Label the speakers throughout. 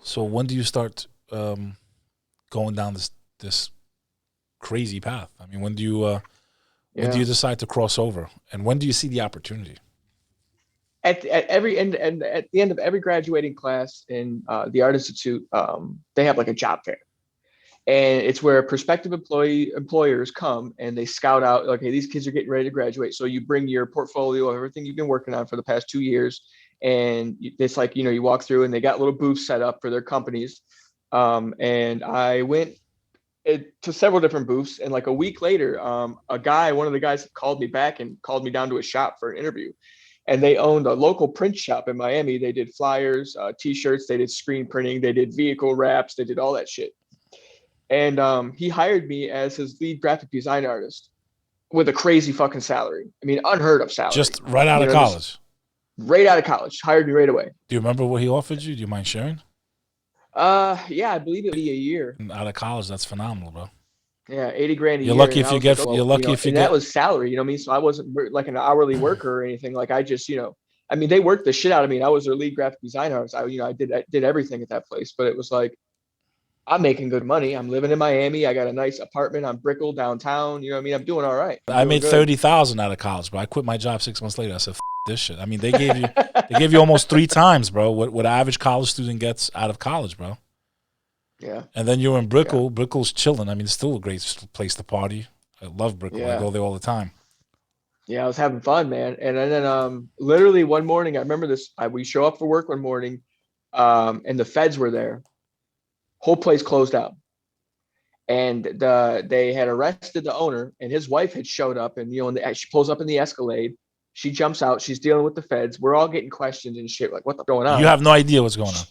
Speaker 1: So when do you start going down this crazy path? I mean, when do
Speaker 2: Yeah.
Speaker 1: you decide to cross over, and when do you see the opportunity?
Speaker 2: At every end and at the end of every graduating class in the Art Institute, they have like a job fair, and it's where prospective employers come and they scout out. Okay, these kids are getting ready to graduate, so you bring your portfolio of everything you've been working on for the past 2 years, and it's like you walk through and they got little booths set up for their companies. And I went to several different booths, and like a week later, one of the guys called me back and called me down to his shop for an interview, and they owned a local print shop in Miami. They did flyers, t-shirts, they did screen printing, they did vehicle wraps, they did all that shit. And he hired me as his lead graphic design artist with a crazy fucking salary. I mean, unheard of salary.
Speaker 1: Just right out of
Speaker 2: Just
Speaker 1: college.
Speaker 2: right out of college, hired me right away.
Speaker 1: Do you remember what he offered you? Do you mind sharing?
Speaker 2: Yeah, I believe it was a year.
Speaker 1: Out of college, that's phenomenal, bro.
Speaker 2: Yeah, 80 grand a
Speaker 1: You're
Speaker 2: year.
Speaker 1: lucky
Speaker 2: And
Speaker 1: if
Speaker 2: I
Speaker 1: you
Speaker 2: was like,
Speaker 1: get.
Speaker 2: oh,
Speaker 1: You're
Speaker 2: well,
Speaker 1: lucky if you
Speaker 2: and that
Speaker 1: get.
Speaker 2: was salary, I mean? So I wasn't like an hourly worker or anything. Like I just, I mean, they worked the shit out of me. And I was their lead graphic designer. I did everything at that place, but it was like, I'm making good money. I'm living in Miami. I got a nice apartment on Brickell downtown. You know what I mean? I'm doing all right. I'm
Speaker 1: I
Speaker 2: doing
Speaker 1: made
Speaker 2: good.
Speaker 1: 30,000 out of college, but I quit my job 6 months later. I said, this shit. I mean, they gave you almost three times, bro. What an average college student gets out of college, bro.
Speaker 2: Yeah.
Speaker 1: And then you're in
Speaker 2: Yeah.
Speaker 1: Brickell. Brickell's chilling. I mean, it's still a great place to party. I love Brickell. I
Speaker 2: Yeah.
Speaker 1: go there all the time.
Speaker 2: Yeah. I was having fun, man. And then, literally one morning, I remember this, we show up for work one morning, and the feds were there. Whole place closed down. And they had arrested the owner, and his wife had showed up, and she pulls up in the Escalade. She jumps out. She's dealing with the feds. We're all getting questioned and shit. Like, what's going
Speaker 1: You
Speaker 2: on?
Speaker 1: have no idea what's going on.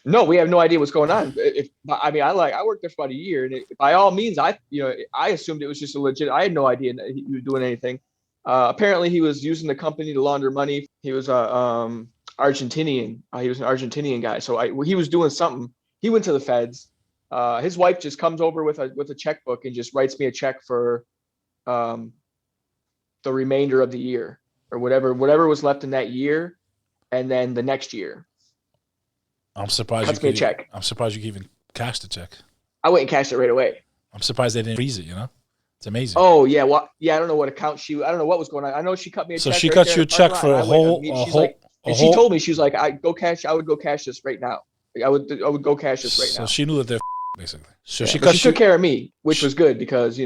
Speaker 2: No, we have no idea what's going on. If I mean, I worked there for about a year, and by all means, I assumed it was just a legit. I had no idea that he was doing anything. Apparently, he was using the company to launder money. He was a Argentinian. He was an Argentinian guy, so he was doing something. He went to the feds. His wife just comes over with a checkbook and just writes me a check for um, the remainder of the year, or whatever was left in that year, and then the next year
Speaker 1: I'm surprised you
Speaker 2: cuts me a
Speaker 1: could.
Speaker 2: check.
Speaker 1: I'm surprised you could even cash the check.
Speaker 2: I went and cashed it right away.
Speaker 1: I'm surprised they didn't freeze it. It's amazing.
Speaker 2: Oh yeah, well yeah, I don't know what account I don't know what was going on. I know she cut me a
Speaker 1: So
Speaker 2: check
Speaker 1: she
Speaker 2: right
Speaker 1: cut
Speaker 2: there in
Speaker 1: you a
Speaker 2: the parking
Speaker 1: check
Speaker 2: lot,
Speaker 1: for
Speaker 2: and
Speaker 1: a
Speaker 2: I went
Speaker 1: whole,
Speaker 2: immediately.
Speaker 1: a
Speaker 2: She's like,
Speaker 1: whole, a
Speaker 2: and she
Speaker 1: whole.
Speaker 2: told me, she was like, I would go cash this right now. I would go cash this right
Speaker 1: So
Speaker 2: now.
Speaker 1: she knew that they're basically. So
Speaker 2: Yeah,
Speaker 1: she
Speaker 2: but she
Speaker 1: cut
Speaker 2: took
Speaker 1: you.
Speaker 2: care of me, which
Speaker 1: She,
Speaker 2: was good because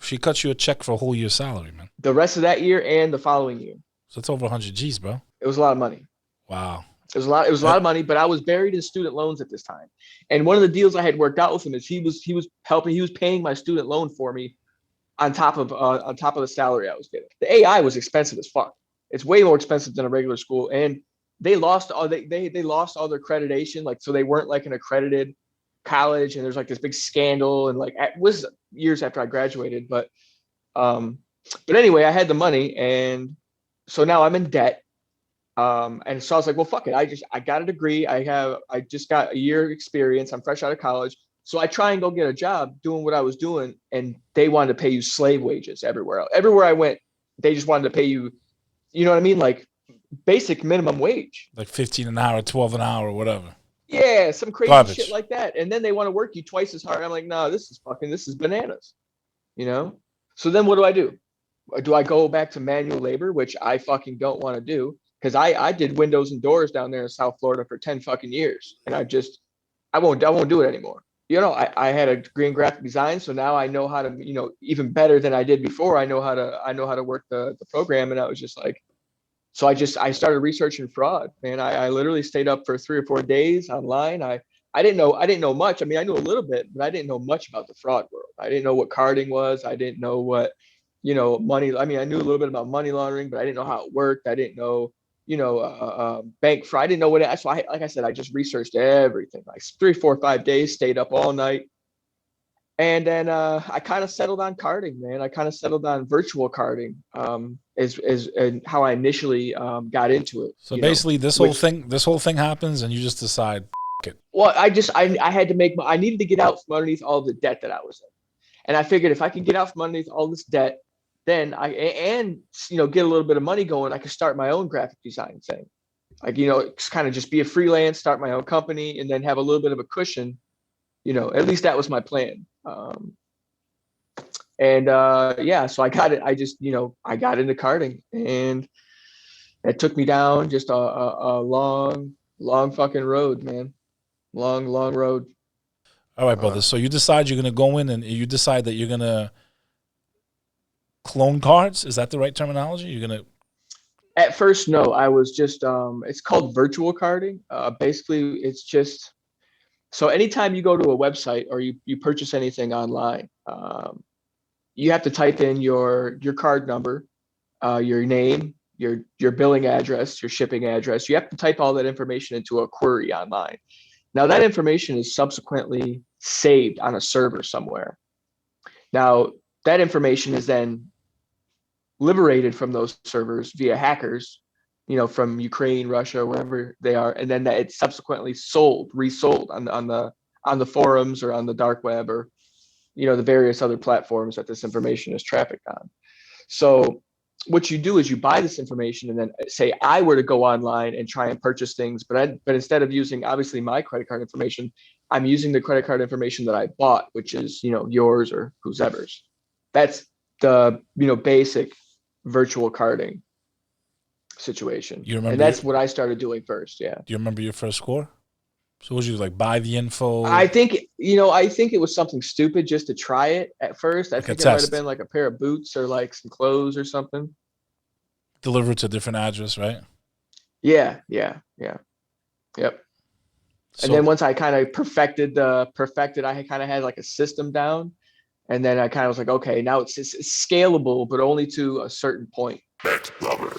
Speaker 1: she cut you a check for a whole year's salary, man.
Speaker 2: the rest of that year and the following year,
Speaker 1: So it's over 100 G's, bro.
Speaker 2: it was a lot of money.
Speaker 1: Wow.
Speaker 2: It was a lot. It was a
Speaker 1: Uh,
Speaker 2: lot of money, but I was buried in student loans at this time. And one of the deals I had worked out with him is he was helping. He was paying my student loan for me on top of the salary I was getting. The AI was expensive as fuck. It's way more expensive than a regular school, and they lost all their accreditation, like so they weren't like an accredited college. And there's like this big scandal, and like it was years after I graduated, um, but anyway, I had the money, and so now I'm in debt. And so I was like, well, fuck it. I got a degree. I just got a year experience. I'm fresh out of college. So I try and go get a job doing what I was doing. And they wanted to pay you slave wages everywhere else. Everywhere I went, they just wanted to pay you, you know what I mean? Like basic minimum wage.
Speaker 1: like 15 an hour, 12 an hour, whatever.
Speaker 2: Yeah, some crazy shit
Speaker 1: Garbage.
Speaker 2: like that. And then they want to work you twice as hard. I'm like, no, this is bananas, you know? So then what do I do? Do I go back to manual labor, which I fucking don't want to do? Because I did windows and doors down there in South Florida for 10 fucking years. And I won't do it anymore. I had a degree in graphic design, so now I know how to, even better than I did before. I know how to work the program. And I was just like, so I started researching fraud, man. I literally stayed up for 3 or 4 days online. I didn't know much. I mean, I knew a little bit, but I didn't know much about the fraud world. I didn't know what carding was. I didn't know what, money. I mean, I knew a little bit about money laundering, but I didn't know how it worked. I didn't know, bank fraud. I didn't know what it. So like I said, I just researched everything. Like 3, 4, 5 days, stayed up all night, and then I kind of settled on carding, man. I kind of settled on virtual carding, is and how I initially got into it.
Speaker 1: So basically, this whole
Speaker 2: Which
Speaker 1: thing, this whole thing happens, and you just decide, F- it.
Speaker 2: well, I had to I needed to get out from underneath all the debt that I was in, and I figured if I can get out from underneath all this debt, then get a little bit of money going, I could start my own graphic design thing. like, kind of just be a freelance, start my own company, and then have a little bit of a cushion. At least that was my plan. And yeah, so I got it. I just, I got into karting, and it took me down just a long, long fucking road, man. Long, long road.
Speaker 1: All right, brother. So you decide you're gonna go in, and you decide that you're gonna clone cards. Is that the right terminology? You're gonna.
Speaker 2: At first, no. I was just it's called virtual carding. Basically, it's just so anytime you go to a website or you purchase anything online, you have to type in your card number, your name, your billing address, your shipping address. You have to type all that information into a query online. Now that information is subsequently saved on a server somewhere. Now that information is then liberated from those servers via hackers, from Ukraine, Russia, wherever they are, and then that it's subsequently resold on the forums or on the dark web, or the various other platforms that this information is trafficked on. So what you do is you buy this information, and then say I were to go online and try and purchase things, but instead of using obviously my credit card information, I'm using the credit card information that I bought, which is yours or whoever's. That's the basic virtual carding situation.
Speaker 1: You remember?
Speaker 2: And that's what I started doing first. Yeah.
Speaker 1: Do you remember your first score? So would you like buy the info?
Speaker 2: I think it was something stupid just to try it at first. I think it might have been like a pair of boots or like some clothes or something.
Speaker 1: Delivered to a different address, right?
Speaker 2: Yeah. Yep.
Speaker 1: So,
Speaker 2: and then once I kind of perfected, I kind of had like a system down. And then I kind of was like, okay, now it's scalable, but only to a certain point. Thanks, brother.